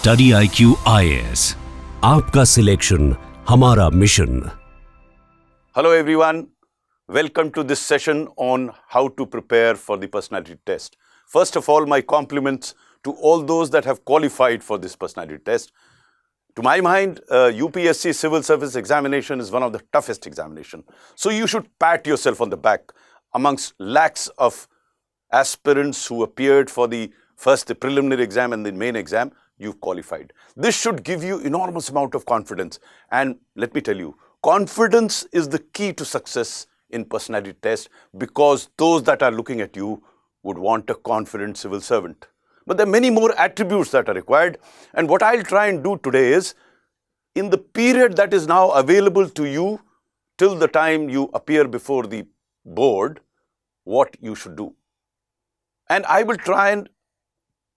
StudyIQ IAS, आपका selection हमारा mission. Hello everyone, welcome to this session on how to prepare for the personality test. First of all, my compliments to all those that have qualified for this personality test. To my mind, UPSC Civil Services Examination is one of the toughest examinations. So you should pat yourself on the back. Amongst lakhs of aspirants who appeared for the preliminary exam and the main exam, you've qualified. This should give you enormous amount of confidence. And let me tell you, confidence is the key to success in personality test, because those that are looking at you would want a confident civil servant. But there are many more attributes that are required. And what I'll try and do today is, in the period that is now available to you till the time you appear before the board, what you should do. And I will try and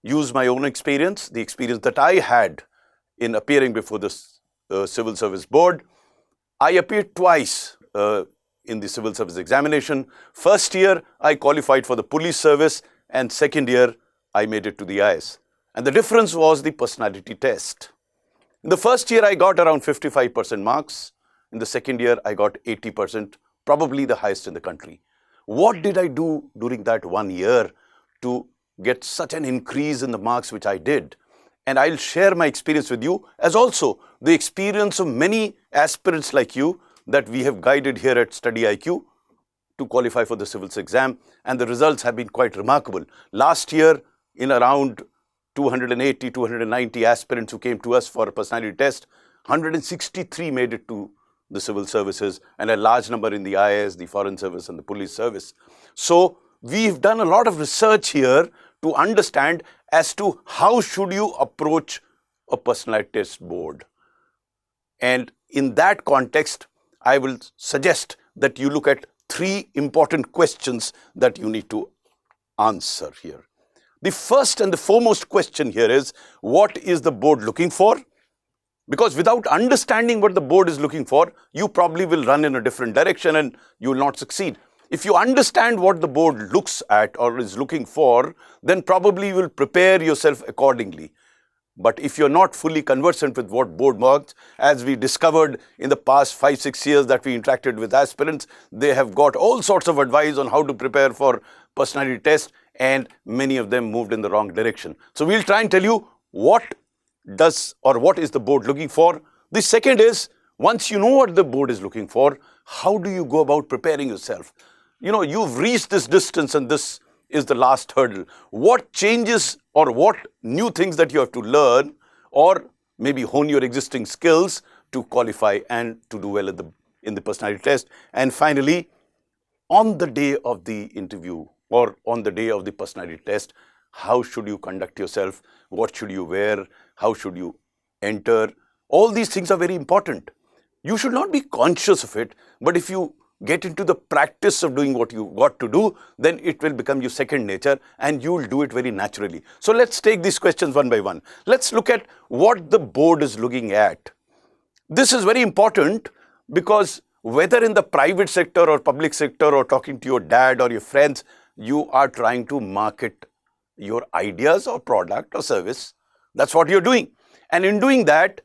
use my own experience, the experience that I had in appearing before the Civil Service Board. I appeared twice in the Civil Service Examination. First year, I qualified for the police service, and second year, I made it to the IAS. And the difference was the personality test. In the first year, I got around 55% marks. In the second year, I got 80%, probably the highest in the country. What did I do during that 1 year to get such an increase in the marks which I did? And I'll share my experience with you, as also the experience of many aspirants like you that we have guided here at StudyIQ to qualify for the civil exam. And the results have been quite remarkable. Last year, in around 280, 290 aspirants who came to us for a personality test, 163 made it to the civil services, and a large number in the IAS, the foreign service, and the police service. So we've done a lot of research here to understand as to how should you approach a personality test board. And in that context, I will suggest that you look at 3 important questions that you need to answer here. The first and the foremost question here is, what is the board looking for? Because without understanding what the board is looking for, you probably will run in a different direction and you will not succeed. If you understand what the board looks at or is looking for, then probably you will prepare yourself accordingly. But if you're not fully conversant with what board marks, as we discovered in the past 5-6 years that we interacted with aspirants, they have got all sorts of advice on how to prepare for personality test, and many of them moved in the wrong direction. So we'll try and tell you what is the board looking for. The second is, once you know what the board is looking for, how do you go about preparing yourself? You know, you've reached this distance and this is the last hurdle. What changes or what new things that you have to learn, or maybe hone your existing skills to qualify and to do well in the personality test? And finally, on the day of the interview or on the day of the personality test, how should you conduct yourself? What should you wear? How should you enter? All these things are very important. You should not be conscious of it, but if you get into the practice of doing what you got to do, then it will become your second nature and you will do it very naturally. So let's take these questions one by one. Let's look at what the board is looking at. This is very important because whether in the private sector or public sector or talking to your dad or your friends, you are trying to market your ideas or product or service. That's what you're doing. And in doing that,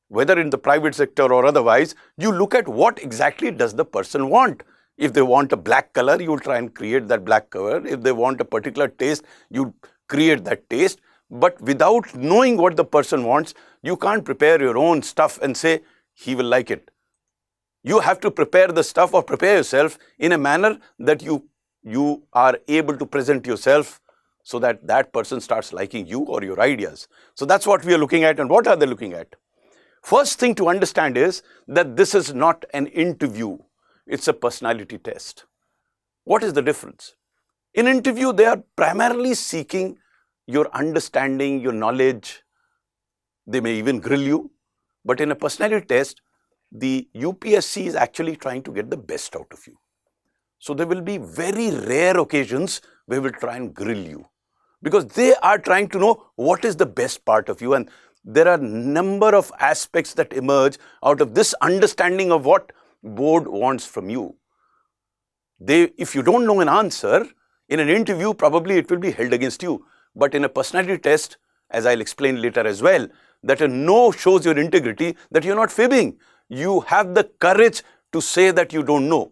whether in the private sector or otherwise, you look at what exactly does the person want. If they want a black color, you will try and create that black color. If they want a particular taste, you create that taste. But without knowing what the person wants, you can't prepare your own stuff and say, he will like it. You have to prepare the stuff or prepare yourself in a manner that you are able to present yourself so that that person starts liking you or your ideas. So that's what we are looking at. And what are they looking at? First thing to understand is that this is not an interview. It's a personality test. What is the difference? In interview, they are primarily seeking your understanding, your knowledge. They may even grill you. But in a personality test, the UPSC is actually trying to get the best out of you. So there will be very rare occasions where we will try and grill you, because they are trying to know what is the best part of you. And there are a number of aspects that emerge out of this understanding of what board wants from you. If you don't know an answer, in an interview, probably it will be held against you. But in a personality test, as I'll explain later as well, that a no shows your integrity, that you're not fibbing. You have the courage to say that you don't know.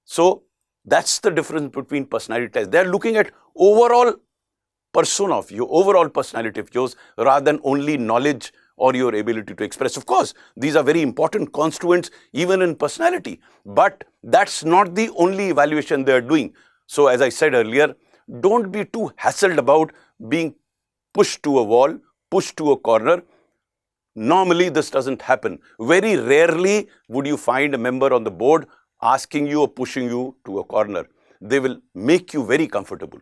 So that's the difference between personality tests. They're looking at overall persona of you, overall personality of yours, rather than only knowledge or your ability to express. Of course, these are very important constituents even in personality, but that's not the only evaluation they're doing. So as I said earlier, don't be too hassled about being pushed to a wall, pushed to a corner. Normally, this doesn't happen. Very rarely would you find a member on the board asking you or pushing you to a corner. They will make you very comfortable.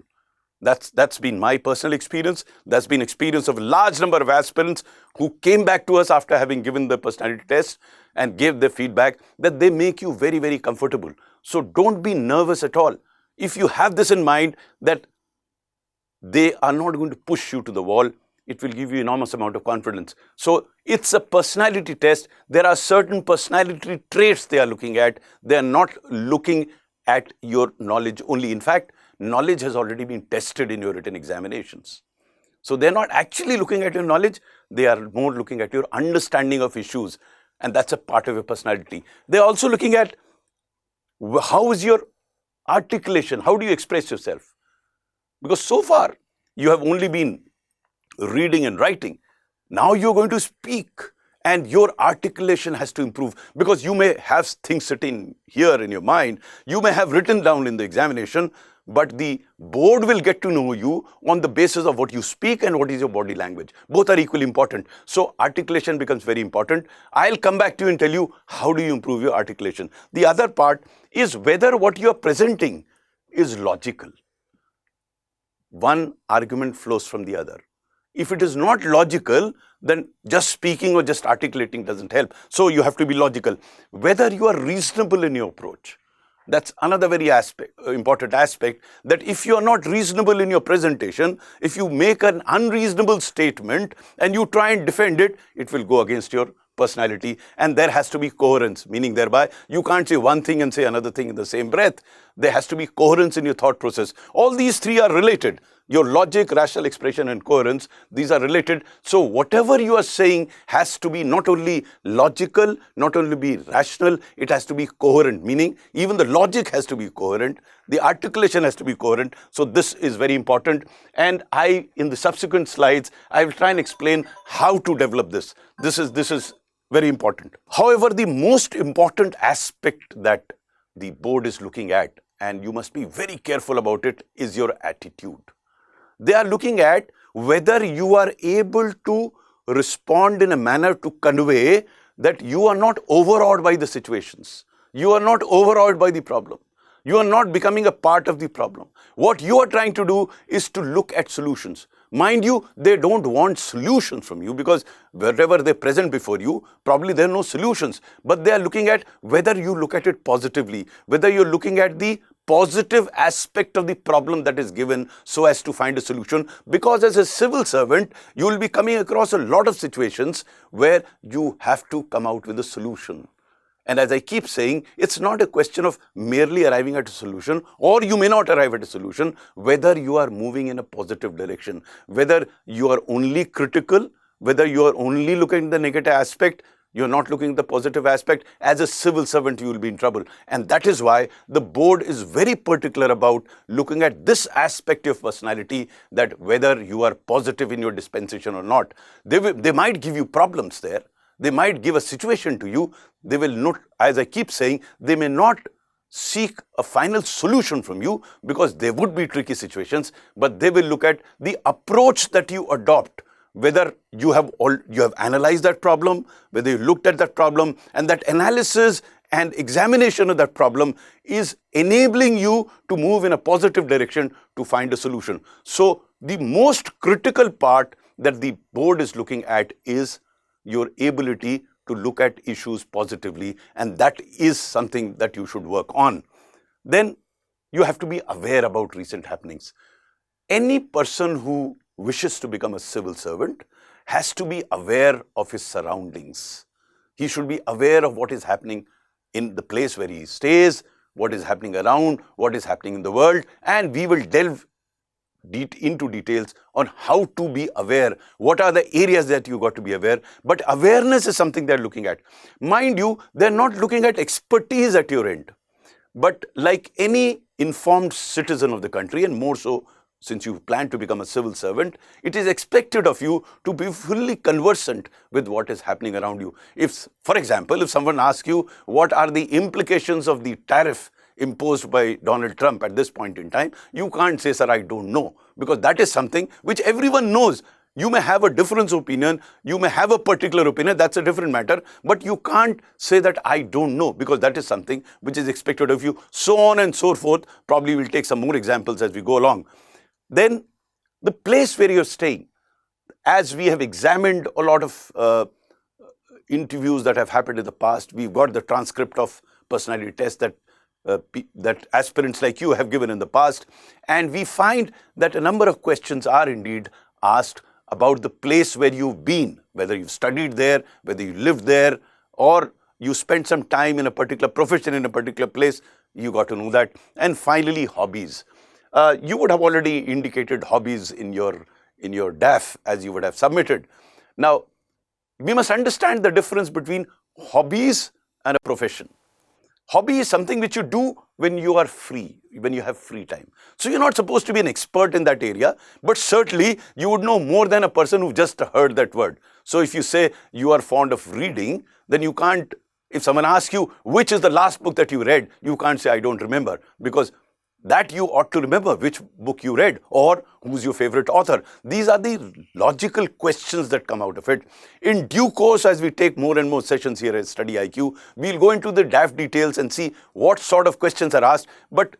That's been my personal experience. That's been experience of a large number of aspirants who came back to us after having given the personality test and gave their feedback that they make you very, very comfortable. So don't be nervous at all. If you have this in mind that they are not going to push you to the wall, it will give you enormous amount of confidence. So it's a personality test. There are certain personality traits they are looking at. They are not looking at your knowledge only. In fact, knowledge has already been tested in your written examinations. So they're not actually looking at your knowledge. They are more looking at your understanding of issues. And that's a part of your personality. They're also looking at how is your articulation? How do you express yourself? Because so far, you have only been reading and writing. Now you're going to speak and your articulation has to improve, because you may have things sitting here in your mind. You may have written down in the examination, but the board will get to know you on the basis of what you speak and what is your body language. Both are equally important. So articulation becomes very important. I'll come back to you and tell you how do you improve your articulation. The other part is whether what you're presenting is logical. One argument flows from the other. If it is not logical, then just speaking or just articulating doesn't help. So you have to be logical. Whether you are reasonable in your approach. That's another very important aspect, that if you are not reasonable in your presentation, if you make an unreasonable statement and you try and defend it, it will go against your personality, and there has to be coherence, meaning thereby you can't say one thing and say another thing in the same breath. There has to be coherence in your thought process. All these three are related. Your logic, rational expression and coherence, these are related. So whatever you are saying has to be not only logical, not only be rational, it has to be coherent, meaning even the logic has to be coherent, the articulation has to be coherent. So this is very important, and in the subsequent slides, I will try and explain how to develop this. This is very important. However, the most important aspect that the board is looking at, and you must be very careful about it, is your attitude. They are looking at whether you are able to respond in a manner to convey that you are not overawed by the situations. You are not overawed by the problem. You are not becoming a part of the problem. What you are trying to do is to look at solutions. Mind you, they don't want solutions from you, because wherever they present before you, probably there are no solutions. But they are looking at whether you look at it positively, whether you're looking at the positive aspect of the problem that is given so as to find a solution. Because as a civil servant, you will be coming across a lot of situations where you have to come out with a solution. And as I keep saying, it's not a question of merely arriving at a solution, or you may not arrive at a solution, whether you are moving in a positive direction, whether you are only critical, whether you are only looking at the negative aspect, you're not looking at the positive aspect. As a civil servant, you will be in trouble. And that is why the board is very particular about looking at this aspect of personality, that whether you are positive in your dispensation or not. They might give you problems there. They might give a situation to you. They will not, as I keep saying, they may not seek a final solution from you, because there would be tricky situations, but they will look at the approach that you adopt, whether you have analyzed that problem, whether you looked at that problem, and that analysis and examination of that problem is enabling you to move in a positive direction to find a solution. So the most critical part that the board is looking at is your ability to look at issues positively, and that is something that you should work on. Then you have to be aware about recent happenings. Any person who wishes to become a civil servant has to be aware of his surroundings. He should be aware of what is happening in the place where he stays, what is happening around, what is happening in the world, and we will delve into details on how to be aware. What are the areas that you got to be aware? But awareness is something they're looking at. Mind you, they're not looking at expertise at your end. But like any informed citizen of the country, and more so since you plan to become a civil servant, it is expected of you to be fully conversant with what is happening around you. If, for example, if someone asks you what are the implications of the tariff imposed by Donald Trump at this point in time, you can't say, sir, I don't know, because that is something which everyone knows. You may have a different opinion, you may have a particular opinion, that's a different matter, but you can't say that I don't know, because that is something which is expected of you, so on and so forth. Probably we'll take some more examples as we go along. Then the place where you're staying. As we have examined a lot of interviews that have happened in the past, we've got the transcript of personality tests that aspirants like you have given in the past, and we find that a number of questions are indeed asked about the place where you've been, whether you've studied there, whether you lived there, or you spent some time in a particular profession in a particular place. You got to know that. And finally, hobbies. You would have already indicated hobbies in your DAF as you would have submitted. Now, we must understand the difference between hobbies and a profession. Hobby is something which you do when you are free, when you have free time. So you're not supposed to be an expert in that area, but certainly you would know more than a person who just heard that word. So if you say you are fond of reading, then you can't, if someone asks you which is the last book that you read, you can't say I don't remember, because that you ought to remember which book you read or who's your favorite author. These are the logical questions that come out of it. In due course, as we take more and more sessions here at StudyIQ, we'll go into the DAF details and see what sort of questions are asked. But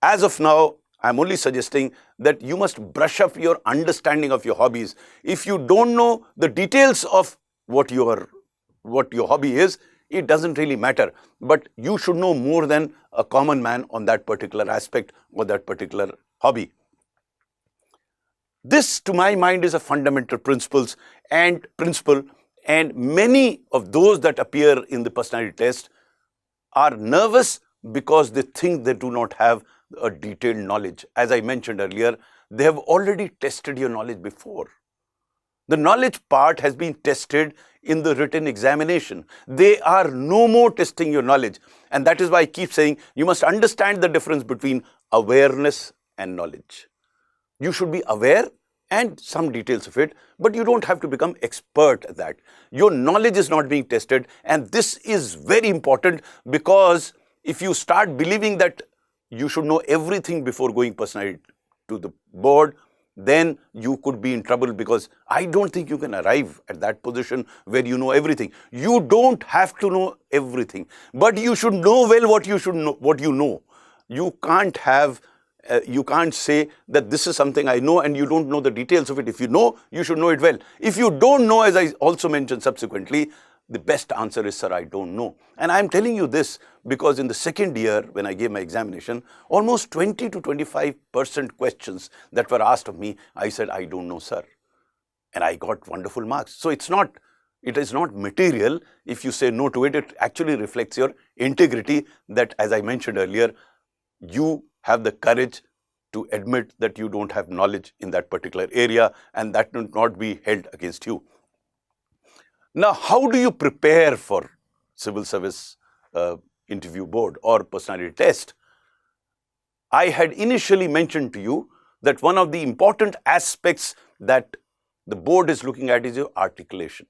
as of now, I'm only suggesting that you must brush up your understanding of your hobbies. If you don't know the details of what your hobby is, it doesn't really matter, but you should know more than a common man on that particular aspect or that particular hobby. This, to my mind, is a fundamental principle, and many of those that appear in the personality test are nervous because they think they do not have a detailed knowledge. As I mentioned earlier, they have already tested your knowledge before. The knowledge part has been tested in the written examination. They are no more testing your knowledge. And that is why I keep saying you must understand the difference between awareness and knowledge. You should be aware and some details of it, but you don't have to become expert at that. Your knowledge is not being tested, and this is very important, because if you start believing that you should know everything before going personally to the board, then you could be in trouble, because I don't think you can arrive at that position where you know everything. You don't have to know everything, but you should know well what you should know, what you know. You can't have, you can't say that this is something I know and you don't know the details of it. If you know, you should know it well. If you don't know, as I also mentioned subsequently, the best answer is, sir, I don't know. And I'm telling you this because in the second year, when I gave my examination, almost 20 to 25% questions that were asked of me, I said, I don't know, sir. And I got wonderful marks. So it is not material. If you say no to it, it actually reflects your integrity, that, as I mentioned earlier, you have the courage to admit that you don't have knowledge in that particular area, and that will not be held against you. Now, how do you prepare for civil service interview board or personality test? I had initially mentioned to you that one of the important aspects that the board is looking at is your articulation.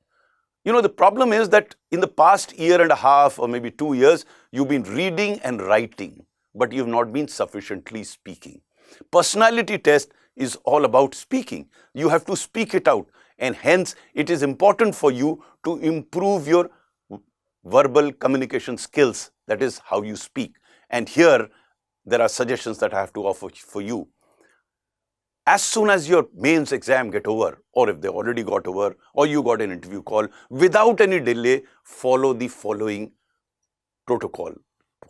You know, the problem is that in the past year and a half or maybe 2 years, you've been reading and writing, but you've not been sufficiently speaking. Personality test is all about speaking. You have to speak it out. And hence, it is important for you to improve your verbal communication skills. That is how you speak. And here, there are suggestions that I have to offer for you. As soon as your mains exam get over, or if they already got over, or you got an interview call, without any delay, follow the following protocol,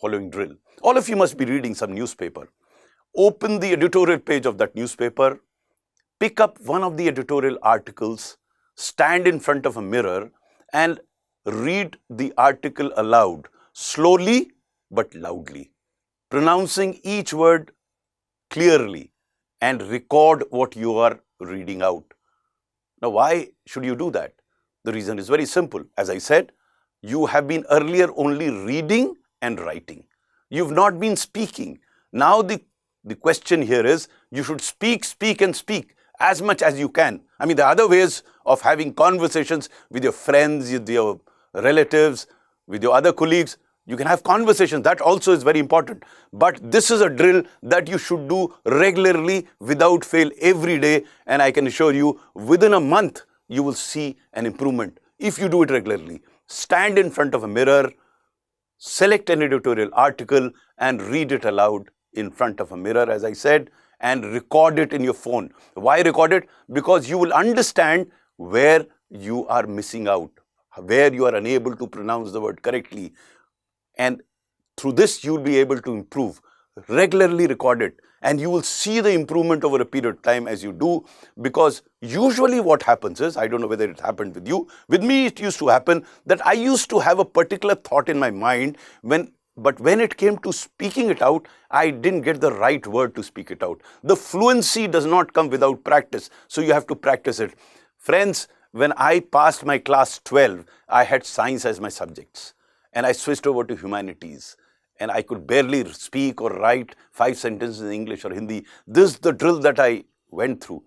following drill. All of you must be reading some newspaper. Open the editorial page of that newspaper, pick up one of the editorial articles, stand in front of a mirror and read the article aloud, slowly but loudly, pronouncing each word clearly and record what you are reading out. Now, why should you do that? The reason is very simple. As I said, you have been earlier only reading and writing. You've not been speaking. Now the question here is, you should speak as much as you can. I mean, the other ways of having conversations with your friends, with your relatives, with your other colleagues, you can have conversations. That also is very important. But this is a drill that you should do regularly without fail every day. And I can assure you, within a month, you will see an improvement if you do it regularly. Stand in front of a mirror, select an editorial article and read it aloud in front of a mirror, as I said, and record it in your phone. Why record it? Because you will understand where you are missing out, where you are unable to pronounce the word correctly. And through this, you will be able to improve. Regularly record it, and you will see the improvement over a period of time as you do. Because usually what happens is, I don't know whether it happened with you, with me it used to happen that I used to have a particular thought in my mind, but when it came to speaking it out, I didn't get the right word to speak it out. The fluency does not come without practice, so you have to practice it. Friends, when I passed my class 12, I had science as my subjects, and I switched over to humanities. And I could barely speak or write 5 sentences in English or Hindi. This is the drill that I went through.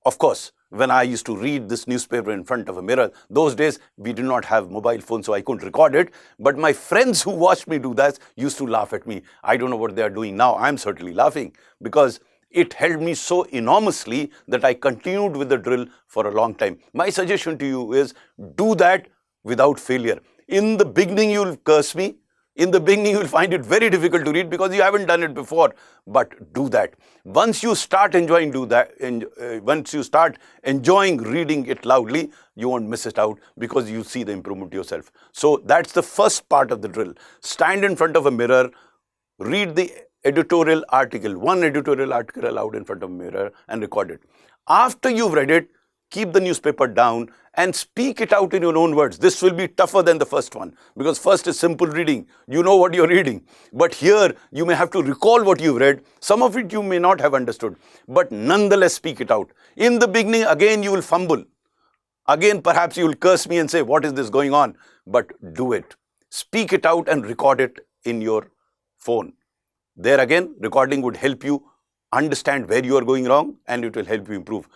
Of course, when I used to read this newspaper in front of a mirror, those days we did not have mobile phones, so I couldn't record it. But my friends who watched me do that used to laugh at me. I don't know what they are doing now. I'm certainly laughing because it helped me so enormously that I continued with the drill for a long time. My suggestion to you is do that without failure. In the beginning, you'll curse me. In the beginning, you will find it very difficult to read because you haven't done it before. But do that. Once you start enjoying reading it loudly, you won't miss it out because you see the improvement yourself. So that's the first part of the drill. Stand in front of a mirror, read the editorial article, one editorial article aloud in front of a mirror and record it. After you've read it, keep the newspaper down and speak it out in your own words. This will be tougher than the first one because first is simple reading. You know what you're reading. But here you may have to recall what you've read. Some of it you may not have understood, but nonetheless speak it out. In the beginning, again, you will fumble. Again, perhaps you will curse me and say, what is this going on? But do it. Speak it out and record it in your phone. There again, recording would help you understand where you are going wrong and it will help you improve.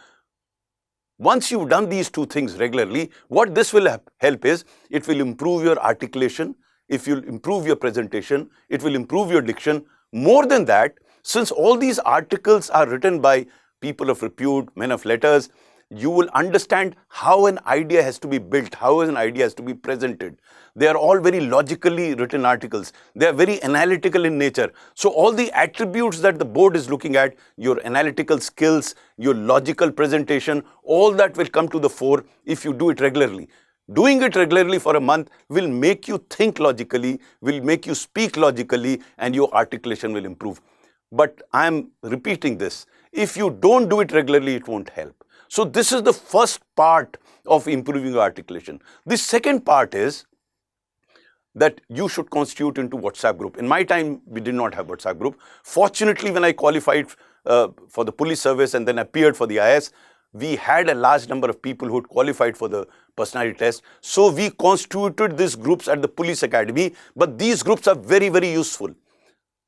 Once you've done these two things regularly, what this will help is, it will improve your articulation, it will improve your presentation, it will improve your diction. More than that, since all these articles are written by people of repute, men of letters, you will understand how an idea has to be built, how an idea has to be presented. They are all very logically written articles. They are very analytical in nature. So all the attributes that the board is looking at, your analytical skills, your logical presentation, all that will come to the fore if you do it regularly. Doing it regularly for a month will make you think logically, will make you speak logically, and your articulation will improve. But I am repeating this. If you don't do it regularly, it won't help. So this is the first part of improving your articulation. The second part is that you should constitute into WhatsApp group. In my time, we did not have WhatsApp group. Fortunately, when I qualified for the police service and then appeared for the IS, we had a large number of people who had qualified for the personality test. So we constituted these groups at the police academy, but these groups are very, very useful.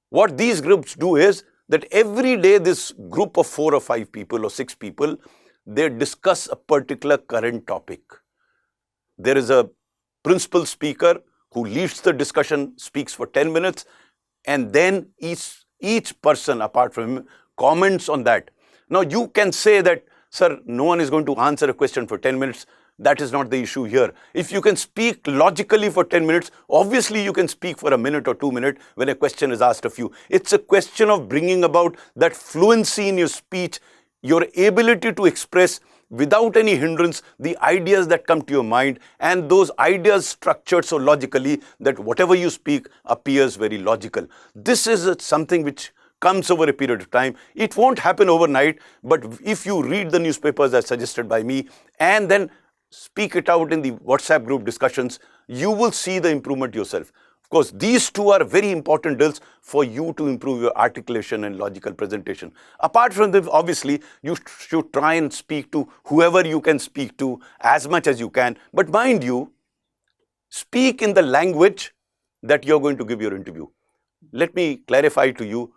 What these groups do is that every day this group of 4 or 5 people or 6 people, they discuss a particular current topic. There is a principal speaker who leads the discussion, speaks for 10 minutes, and then each person apart from him comments on that. Now you can say that, sir, no one is going to answer a question for 10 minutes. That is not the issue here. If you can speak logically for 10 minutes, obviously you can speak for a minute or 2 minutes when a question is asked of you. It's a question of bringing about that fluency in your speech, your ability to express without any hindrance the ideas that come to your mind, and those ideas structured so logically that whatever you speak appears very logical. This is something which comes over a period of time. It won't happen overnight, but if you read the newspapers as suggested by me and then speak it out in the WhatsApp group discussions, you will see the improvement yourself. Of course, these two are very important drills for you to improve your articulation and logical presentation. Apart from them, obviously, you should try and speak to whoever you can speak to as much as you can. But mind you, speak in the language that you're going to give your interview. Let me clarify to you,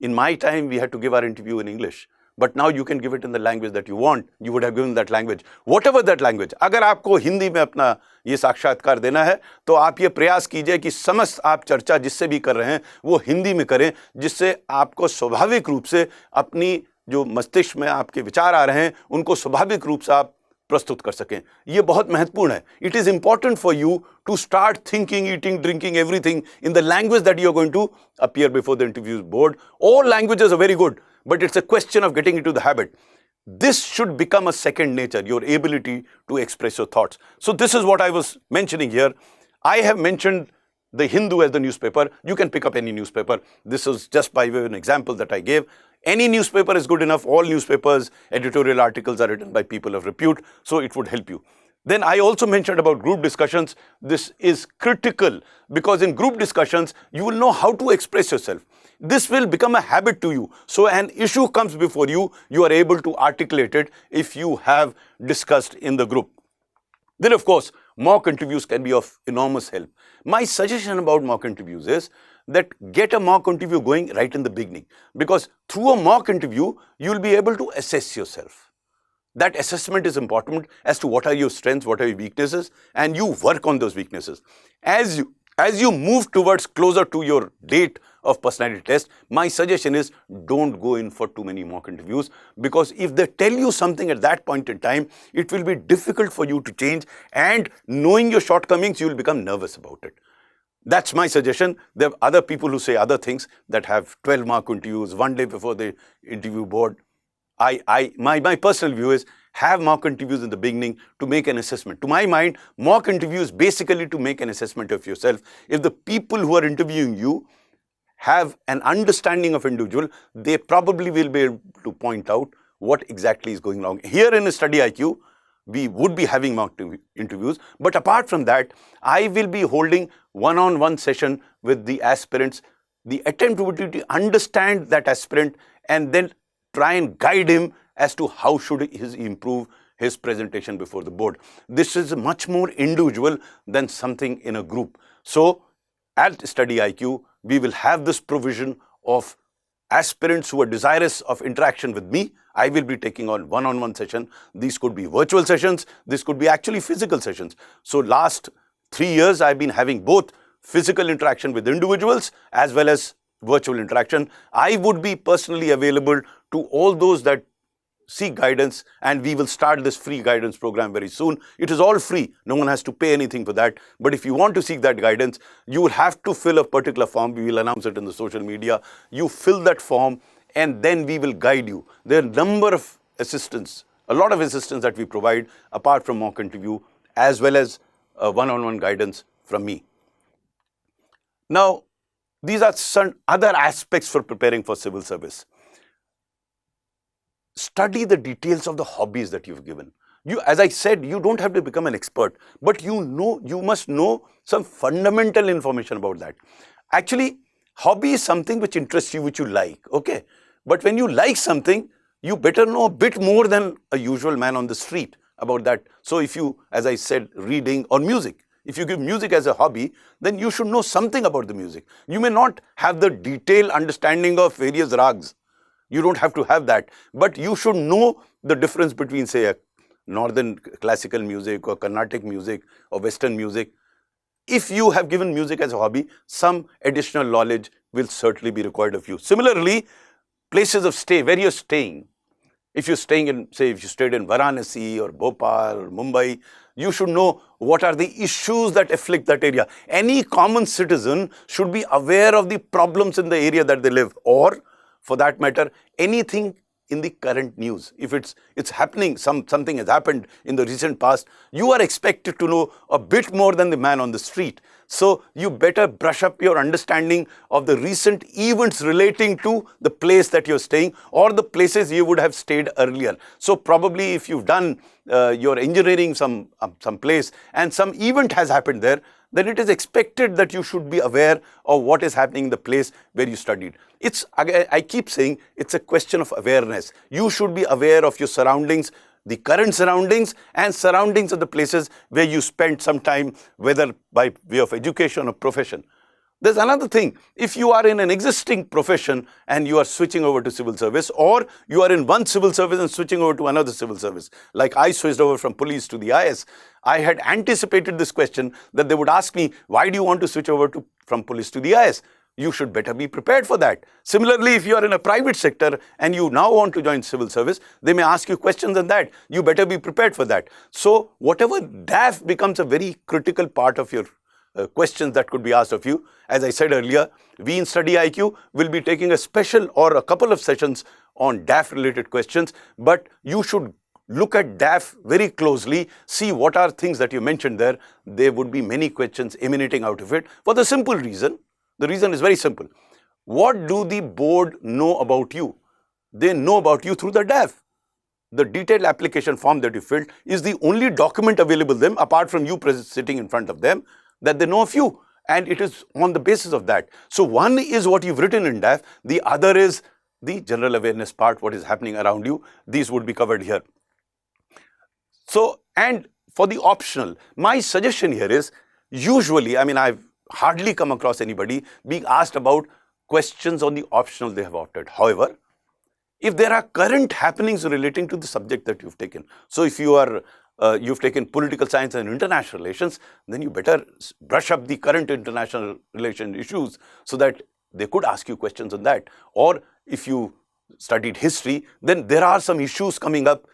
in my time, we had to give our interview in English. But now you can give it in the language that you want. You would have given that language. Whatever that language. अगर आपको हिंदी में अपना ये साक्षात्कार देना है, तो आप ये प्रयास कीजिए कि समस्त आप चर्चा जिससे भी कर रहे हैं, वो हिंदी में करें, जिससे आपको स्वाभाविक रूप से अपनी जो मस्तिष्क में आपके विचार आ रहे हैं, उनको स्वाभाविक रूप से आप प्रस्तुत कर सकें. ये बहुत महत्वपूर्ण है. It is important for you to start thinking, eating, drinking, everything in the language that you are going to appear before the interview board. All languages are very good, but it's a question of getting into the habit. This should become a second nature, your ability to express your thoughts. So this is what I was mentioning here. I have mentioned the Hindu as the newspaper. You can pick up any newspaper. This is just by way of an example that I gave. Any newspaper is good enough. All newspapers, editorial articles are written by people of repute, so it would help you. Then I also mentioned about group discussions. This is critical because in group discussions, you will know how to express yourself. This will become a habit to you. So an issue comes before you, you are able to articulate it if you have discussed in the group. Then of course, mock interviews can be of enormous help. My suggestion about mock interviews is that get a mock interview going right in the beginning, because through a mock interview, you will be able to assess yourself. That assessment is important as to what are your strengths, what are your weaknesses, and you work on those weaknesses. As you move towards closer to your date of personality test, my suggestion is don't go in for too many mock interviews, because if they tell you something at that point in time, it will be difficult for you to change, and knowing your shortcomings, you will become nervous about it. That's my suggestion. There are other people who say other things that have 12 mock interviews one day before the interview board. My personal view is have mock interviews in the beginning to make an assessment. To my mind, mock interviews basically to make an assessment of yourself. If the people who are interviewing you have an understanding of individual, they probably will be able to point out what exactly is going wrong. Here in StudyIQ, we would be having mock interviews, but apart from that, I will be holding one-on-one session with the aspirants. The attempt would be to understand that aspirant and then try and guide him as to how should he improve his presentation before the board. This is much more individual than something in a group. So at StudyIQ, we will have this provision of aspirants who are desirous of interaction with me. I will be taking on one-on-one session. These could be virtual sessions. This could be actually physical sessions. So last 3 years, I've been having both physical interaction with individuals as well as virtual interaction. I would be personally available to all those that seek guidance, and we will start this free guidance program very soon. It is all free. No one has to pay anything for that. But if you want to seek that guidance, you will have to fill a particular form. We will announce it in the social media. You fill that form, and then we will guide you. There are a number of assistance, a lot of assistance that we provide apart from mock interview, as well as one-on-one guidance from me. Now, these are some other aspects for preparing for civil service. Study the details of the hobbies that you've given. As I said, you don't have to become an expert, but you must know some fundamental information about that. Actually, hobby is something which interests you, which you like, okay? But when you like something, you better know a bit more than a usual man on the street about that. So if you, as I said, reading or music, if you give music as a hobby, then you should know something about the music. You may not have the detailed understanding of various rags. You don't have to have that, but you should know the difference between, say, a northern classical music or Carnatic music or Western music. If you have given music as a hobby, some additional knowledge will certainly be required of you. Similarly, places of stay, where you're staying. If you're staying in, say, if you stayed in Varanasi or Bhopal or Mumbai, you should know what are the issues that afflict that area. Any common citizen should be aware of the problems in the area that they live, or for that matter, anything in the current news. If it's happening, something has happened in the recent past, you are expected to know a bit more than the man on the street. So you better brush up your understanding of the recent events relating to the place that you're staying or the places you would have stayed earlier. So probably if you've done your engineering some place and some event has happened there, then it is expected that you should be aware of what is happening in the place where you studied. I keep saying it's a question of awareness. You should be aware of your surroundings, the current surroundings and surroundings of the places where you spent some time, whether by way of education or profession. There's another thing. If you are in an existing profession and you are switching over to civil service, or you are in one civil service and switching over to another civil service, like I switched over from police to the IS, I had anticipated this question that they would ask me, why do you want to switch over from police to the IS? You should better be prepared for that. Similarly, if you are in a private sector and you now want to join civil service, they may ask you questions on that. You better be prepared for that. So whatever DAF becomes a very critical part of your questions that could be asked of you. As I said earlier, we in StudyIQ will be taking a special or a couple of sessions on DAF related questions, but you should look at DAF very closely, see what are things that you mentioned there. There would be many questions emanating out of it for the simple reason. The reason is very simple. What do the board know about you? They know about you through the DAF. The detailed application form that you filled is the only document available to them, apart from you sitting in front of them, that they know of you, and it is on the basis of that. So one is what you've written in DAF, the other is the general awareness part, what is happening around you. These would be covered here. So, and for the optional, my suggestion here is, usually, I've hardly come across anybody being asked about questions on the optional they have opted. However, if there are current happenings relating to the subject that you've taken, so if you are you've taken political science and international relations, then you better brush up the current international relation issues so that they could ask you questions on that. Or if you studied history, then there are some issues coming up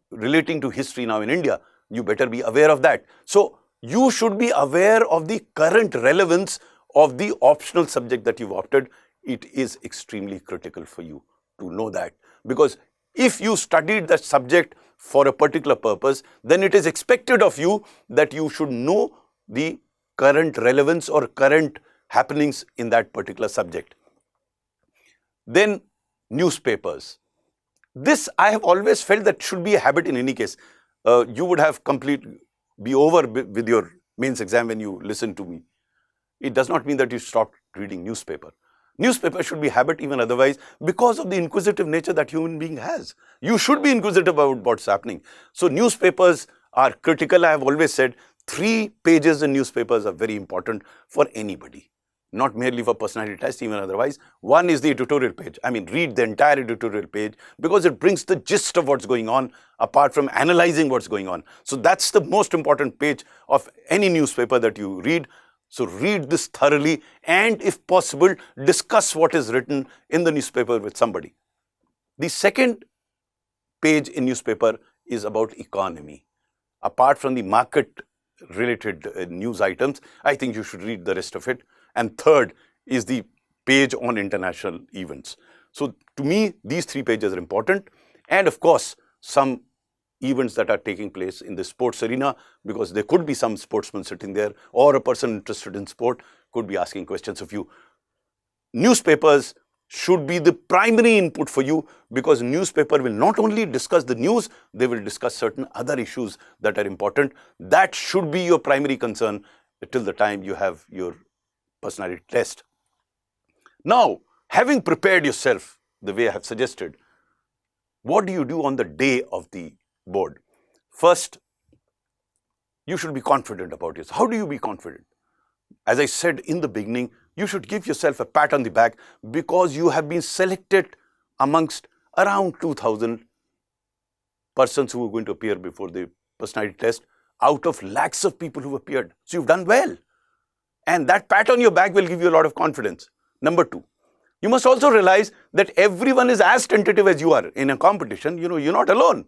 relating to history now in India. You better be aware of that. So you should be aware of the current relevance of the optional subject that you've opted. It is extremely critical for you to know that, because if you studied that subject for a particular purpose, then it is expected of you that you should know the current relevance or current happenings in that particular subject. Then newspapers. This I have always felt that should be a habit in any case. You would have be over with your mains exam when you listen to me. It does not mean that you stopped reading newspaper. Newspaper should be habit even otherwise, because of the inquisitive nature that human being has. You should be inquisitive about what's happening. So newspapers are critical. I have always said 3 pages in newspapers are very important for anybody, not merely for personality test, even otherwise. One is the editorial page. Read the entire editorial page, because it brings the gist of what's going on apart from analyzing what's going on. So that's the most important page of any newspaper that you read. So read this thoroughly, and if possible, discuss what is written in the newspaper with somebody. The second page in newspaper is about economy. Apart from the market related news items, I think you should read the rest of it. And third is the page on international events. So to me, these 3 pages are important. And of course, some events that are taking place in the sports arena, because there could be some sportsman sitting there, or a person interested in sport could be asking questions of you. Newspapers should be the primary input for you, because newspaper will not only discuss the news, they will discuss certain other issues that are important. That should be your primary concern till the time you have your personality test. Now, having prepared yourself the way I have suggested, what do you do on the day of the board? First, you should be confident about yourself. How do you be confident? As I said in the beginning, you should give yourself a pat on the back, because you have been selected amongst around 2,000 persons who are going to appear before the personality test out of lakhs of people who appeared. So you've done well. And that pat on your back will give you a lot of confidence. Number 2, you must also realize that everyone is as tentative as you are in a competition. You're not alone.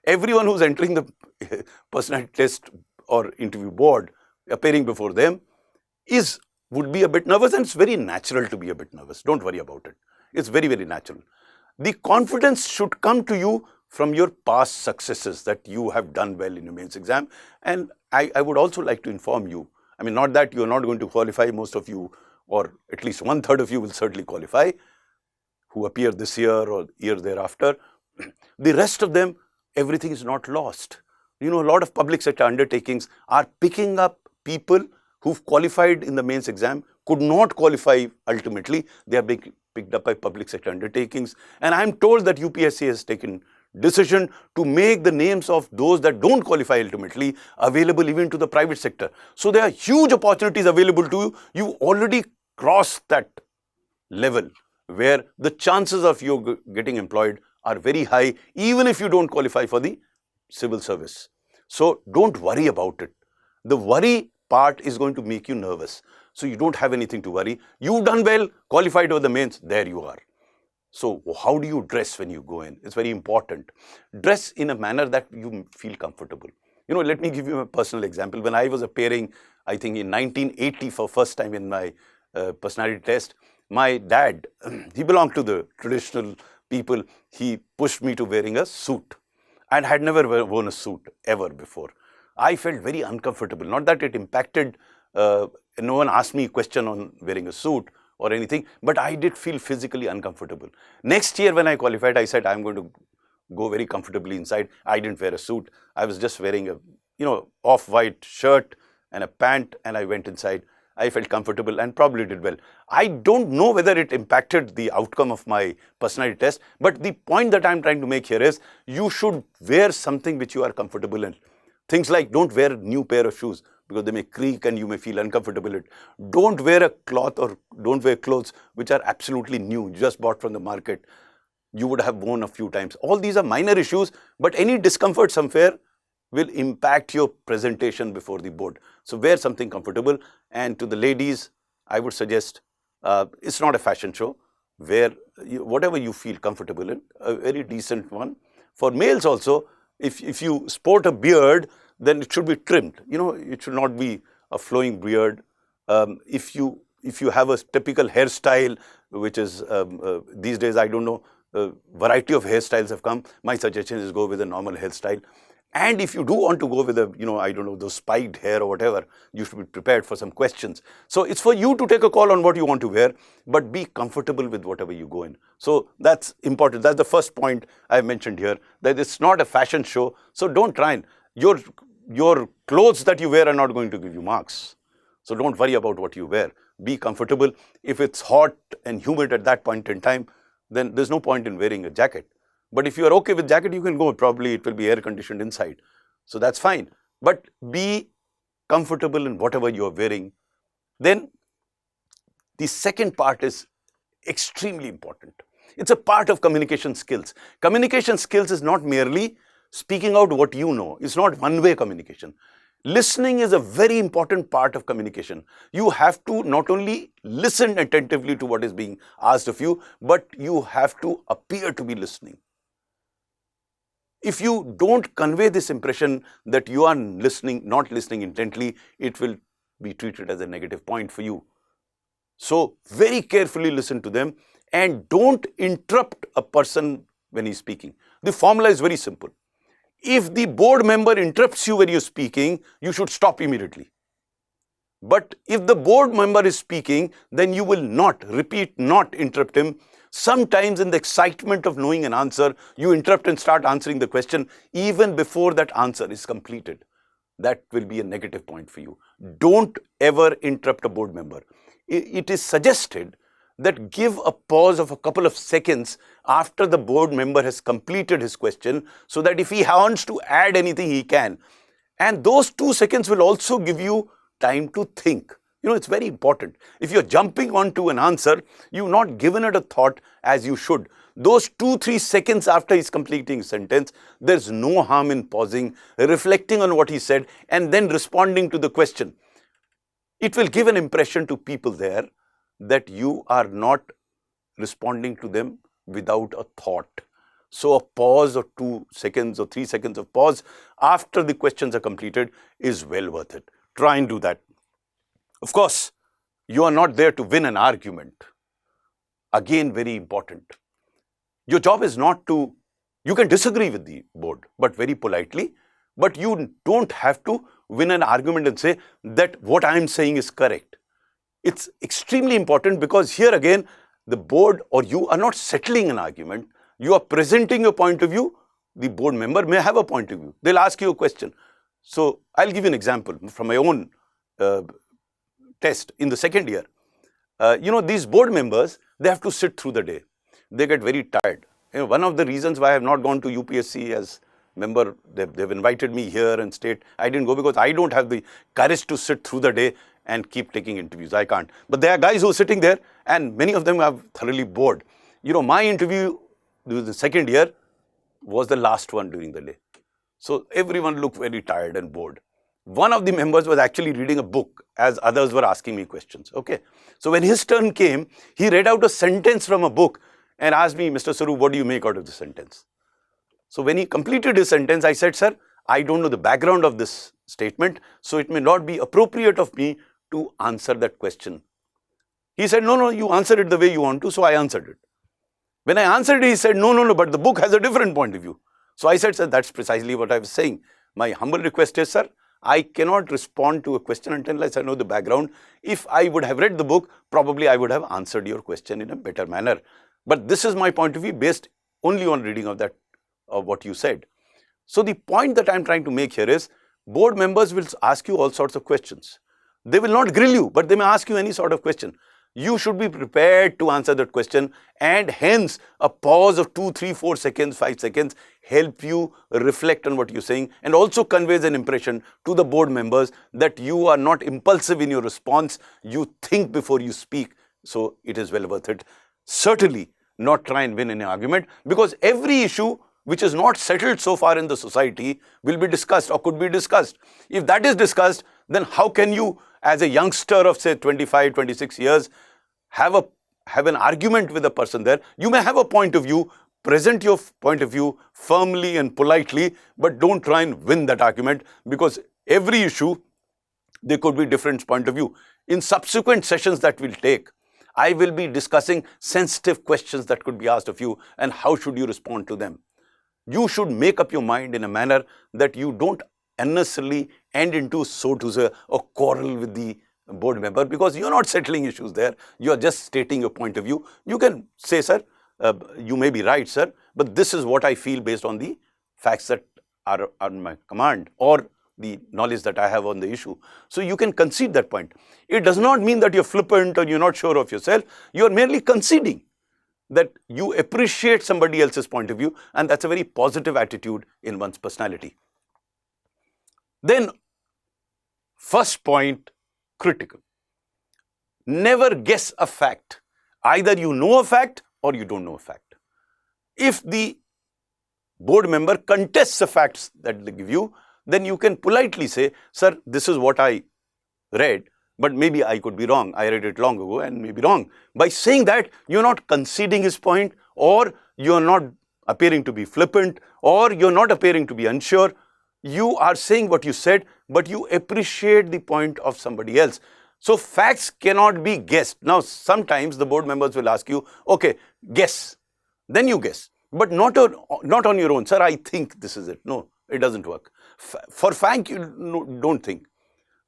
Everyone who's entering the personality test or interview board, appearing before them, would be a bit nervous, and it's very natural to be a bit nervous. Don't worry about it. It's very, very natural. The confidence should come to you from your past successes, that you have done well in your mains exam. And I would also like to inform you, not that you're not going to qualify, most of you, or at least 1/3 of you will certainly qualify, who appear this year or year thereafter. The rest of them, everything is not lost. A lot of public sector undertakings are picking up people who've qualified in the mains exam could not qualify ultimately. They are being picked up by public sector undertakings. And I'm told that UPSC has taken decision to make the names of those that don't qualify ultimately available even to the private sector. So there are huge opportunities available to you. You already crossed that level where the chances of you getting employed are very high, even if you don't qualify for the civil service. So don't worry about it. The worry part is going to make you nervous. So you don't have anything to worry. You've done well, qualified over the mains, there you are. So how do you dress when you go in? It's very important. Dress in a manner that you feel comfortable. You know, let me give you a personal example. When I was appearing, I think in 1980 for first time in my personality test, my dad, he belonged to the traditional people. He pushed me to wearing a suit and had never worn a suit ever before. I felt very uncomfortable. Not that it impacted, no one asked me a question on wearing a suit or anything, but I did feel physically uncomfortable. Next year when I qualified, I said, I'm going to go very comfortably inside. I didn't wear a suit. I was just wearing a, off-white shirt and a pant, and I went inside. I felt comfortable and probably did well. I don't know whether it impacted the outcome of my personality test, but the point that I'm trying to make here is you should wear something which you are comfortable in. Things like don't wear a new pair of shoes because they may creak and you may feel uncomfortable. Don't wear a cloth or don't wear clothes which are absolutely new, just bought from the market. You would have worn a few times. All these are minor issues, but any discomfort somewhere will impact your presentation before the board. So wear something comfortable. And to the ladies, I would suggest, it's not a fashion show. Wear whatever you feel comfortable in, a very decent one. For males also, if you sport a beard, then it should be trimmed. It should not be a flowing beard. If you have a typical hairstyle, which is these days, I don't know, variety of hairstyles have come. My suggestion is go with a normal hairstyle. And if you do want to go with I don't know, those spiked hair or whatever, you should be prepared for some questions. So it's for you to take a call on what you want to wear, but be comfortable with whatever you go in. So that's important. That's the first point I mentioned here, that it's not a fashion show. So don't try and, your clothes that you wear are not going to give you marks. So don't worry about what you wear. Be comfortable. If it's hot and humid at that point in time, then there's no point in wearing a jacket. But if you are okay with jacket, you can go. Probably it will be air conditioned inside. So that's fine. But be comfortable in whatever you are wearing. Then the second part is extremely important. It's a part of communication skills. Communication skills is not merely speaking out what you know. It's not one-way communication. Listening is a very important part of communication. You have to not only listen attentively to what is being asked of you, but you have to appear to be listening. If you don't convey this impression that you are listening, not listening intently, it will be treated as a negative point for you. So very carefully listen to them and don't interrupt a person when he's speaking. The formula is very simple. If the board member interrupts you when you're speaking, you should stop immediately. But if the board member is speaking, then you will not interrupt him. Sometimes in the excitement of knowing an answer, you interrupt and start answering the question even before that answer is completed. That will be a negative point for you. Don't ever interrupt a board member. It is suggested that give a pause of a couple of seconds after the board member has completed his question, so that if he wants to add anything, he can. And those 2 seconds will also give you time to think. It's very important. If you're jumping onto an answer, you've not given it a thought as you should. Those 2-3 seconds after he's completing a sentence, there's no harm in pausing, reflecting on what he said, and then responding to the question. It will give an impression to people there that you are not responding to them without a thought. So a pause of 2 seconds or 3 seconds of pause after the questions are completed is well worth it. Try and do that. Of course, you are not there to win an argument. Again, very important. Your job is not to, you can disagree with the board, but very politely, but you don't have to win an argument and say that what I'm saying is correct. It's extremely important because here again, the board or you are not settling an argument. You are presenting your point of view. The board member may have a point of view. They'll ask you a question. So I'll give you an example from my own test in the second year, these board members, they have to sit through the day. They get very tired. One of the reasons why I have not gone to UPSC as member, they've invited me here and state, I didn't go because I don't have the courage to sit through the day and keep taking interviews. I can't. But there are guys who are sitting there and many of them are thoroughly bored. My interview, the second year, was the last one during the day. So everyone looked very tired and bored. One of the members was actually reading a book as others were asking me questions. Okay. So when his turn came, he read out a sentence from a book and asked me, Mr. Saru, what do you make out of the sentence? So when he completed his sentence, I said, sir, I don't know the background of this statement, so it may not be appropriate of me to answer that question. He said, no, you answer it the way you want to, so I answered it. When I answered it, he said, no, but the book has a different point of view. So I said, sir, that's precisely what I was saying. My humble request is, sir, I cannot respond to a question unless I know the background. If I would have read the book, probably I would have answered your question in a better manner. But this is my point of view based only on reading of what you said. So the point that I'm trying to make here is, board members will ask you all sorts of questions. They will not grill you, but they may ask you any sort of question. You should be prepared to answer that question, and hence a pause of 2, 3, 4 seconds, 5 seconds help you reflect on what you're saying, and also conveys an impression to the board members that you are not impulsive in your response. You think before you speak, so it is well worth it. Certainly not try and win an argument, because every issue which is not settled so far in the society will be discussed or could be discussed. If that is discussed, then how can you, as a youngster of say 25, 26 years, have an argument with a person there? You may have a point of view, present your point of view firmly and politely, but don't try and win that argument, because every issue, there could be different point of view. In subsequent sessions that we'll take, I will be discussing sensitive questions that could be asked of you and how should you respond to them. You should make up your mind in a manner that you don't unnecessarily end into, so to say, a quarrel with the board member, because you're not settling issues there. You are just stating your point of view. You can say, sir, you may be right, sir, but this is what I feel based on the facts that are on my command or the knowledge that I have on the issue. So you can concede that point. It does not mean that you're flippant or you're not sure of yourself. You're merely conceding that you appreciate somebody else's point of view, and that's a very positive attitude in one's personality. Then, first point, critical. Never guess a fact. Either you know a fact or you don't know a fact. If the board member contests the facts that they give you, then you can politely say, sir, this is what I read, but maybe I could be wrong. I read it long ago and may be wrong. By saying that, you're not conceding his point, or you're not appearing to be flippant, or you're not appearing to be unsure. You are saying what you said, but you appreciate the point of somebody else. So facts cannot be guessed. Now, sometimes the board members will ask you, okay, guess. Then you guess, but not on your own. Sir, I think this is it. No, it doesn't work. For fact, you don't think.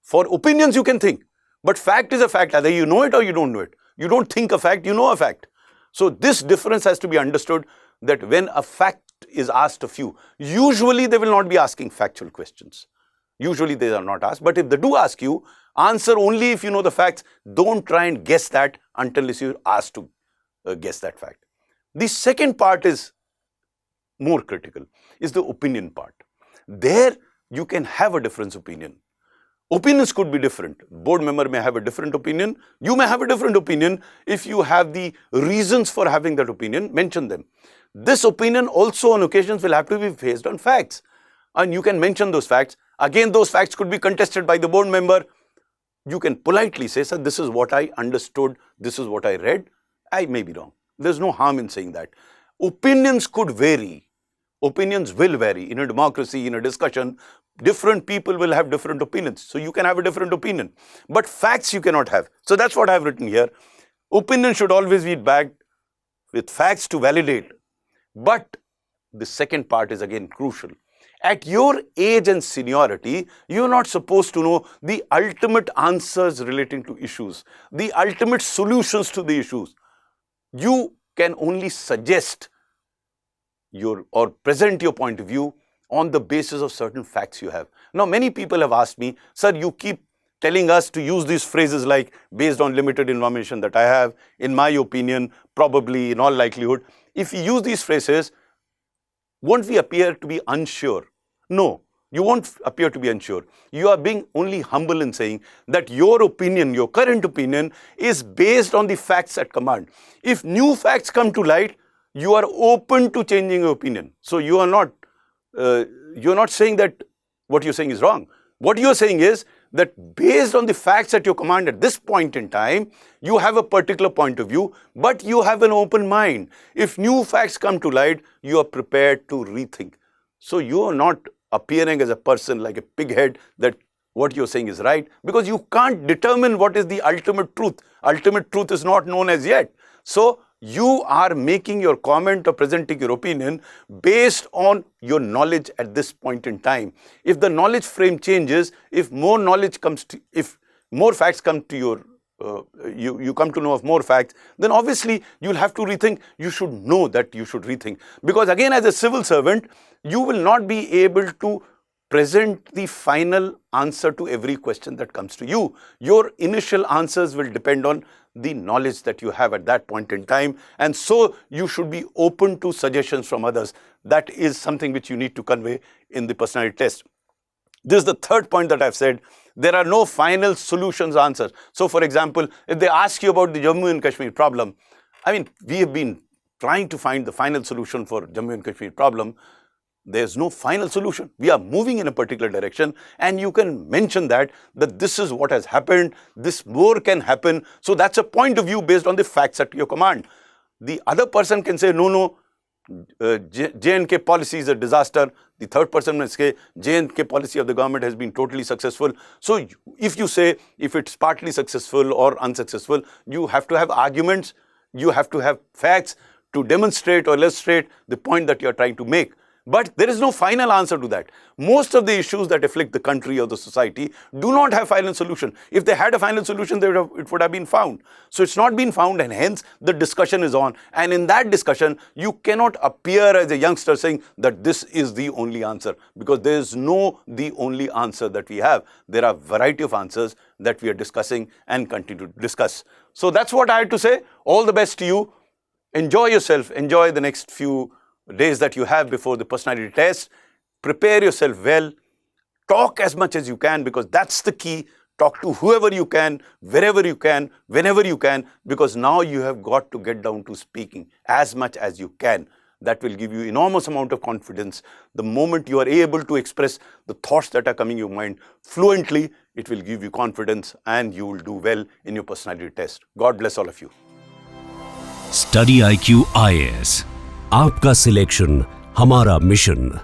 For opinions, you can think. But fact is a fact. Either you know it or you don't know it. You don't think a fact, you know a fact. So this difference has to be understood, that when a fact is asked of you, usually they will not be asking factual questions. Usually they are not asked. But if they do ask you, answer only if you know the facts. Don't try and guess that until you're asked to guess that fact. The second part is more critical, is the opinion part. There you can have a different opinion. Opinions could be different. Board member may have a different opinion. You may have a different opinion. If you have the reasons for having that opinion, mention them. This opinion also on occasions will have to be based on facts. And you can mention those facts. Again, those facts could be contested by the board member. You can politely say, sir, this is what I understood. This is what I read. I may be wrong. There's no harm in saying that. Opinions could vary. Opinions will vary. In a democracy, in a discussion, different people will have different opinions. So you can have a different opinion. But facts you cannot have. So that's what I've written here. Opinion should always be backed with facts to validate. But the second part is again crucial. At your age and seniority, you're not supposed to know the ultimate answers relating to issues, the ultimate solutions to the issues. You can only suggest or present your point of view on the basis of certain facts you have. Now, many people have asked me, sir, you keep telling us to use these phrases like based on limited information that I have, in my opinion, probably, in all likelihood. If you use these phrases, won't we appear to be unsure? No, you won't appear to be unsure. You are being only humble in saying that your opinion, your current opinion, is based on the facts at command. If new facts come to light, you are open to changing your opinion. So you are not, you're not saying that what you're saying is wrong. What you're saying is that based on the facts at your command at this point in time, you have a particular point of view, but you have an open mind. If new facts come to light, you are prepared to rethink. So you are not appearing as a person like a pighead that what you're saying is right, because you can't determine what is the ultimate truth. Ultimate truth is not known as yet. So you are making your comment or presenting your opinion based on your knowledge at this point in time. If the knowledge frame changes, if more knowledge comes to, if more facts come to your, you come to know of more facts, then obviously you'll have to rethink. You should know that you should rethink. Because again, as a civil servant, you will not be able to present the final answer to every question that comes to you. Your initial answers will depend on the knowledge that you have at that point in time. And so you should be open to suggestions from others. That is something which you need to convey in the personality test. This is the third point that I've said. There are no final solutions answers. So for example, if they ask you about the Jammu and Kashmir problem, I mean, we have been trying to find the final solution for Jammu and Kashmir problem. There's no final solution. We are moving in a particular direction, and you can mention that this is what has happened, this more can happen. So that's a point of view based on the facts at your command. The other person can say, no, J&K policy is a disaster. The third person may say, J&K policy of the government has been totally successful. So if you say, if it's partly successful or unsuccessful, you have to have arguments, you have to have facts to demonstrate or illustrate the point that you're trying to make. But there is no final answer to that. Most of the issues that afflict the country or the society do not have final solution. If they had a final solution, it would have been found. So it's not been found, and hence the discussion is on. And in that discussion, you cannot appear as a youngster saying that this is the only answer, because there is no the only answer that we have. There are a variety of answers that we are discussing and continue to discuss. So that's what I had to say. All the best to you. Enjoy yourself. Enjoy the next few days that you have before the personality test. Prepare yourself well. Talk as much as you can, because that's the key. Talk to whoever you can, wherever you can, whenever you can, because now you have got to get down to speaking as much as you can. That will give you enormous amount of confidence. The moment you are able to express the thoughts that are coming in your mind fluently, it will give you confidence and you will do well in your personality test. God bless all of you. StudyIQ IAS, आपका selection हमारा mission.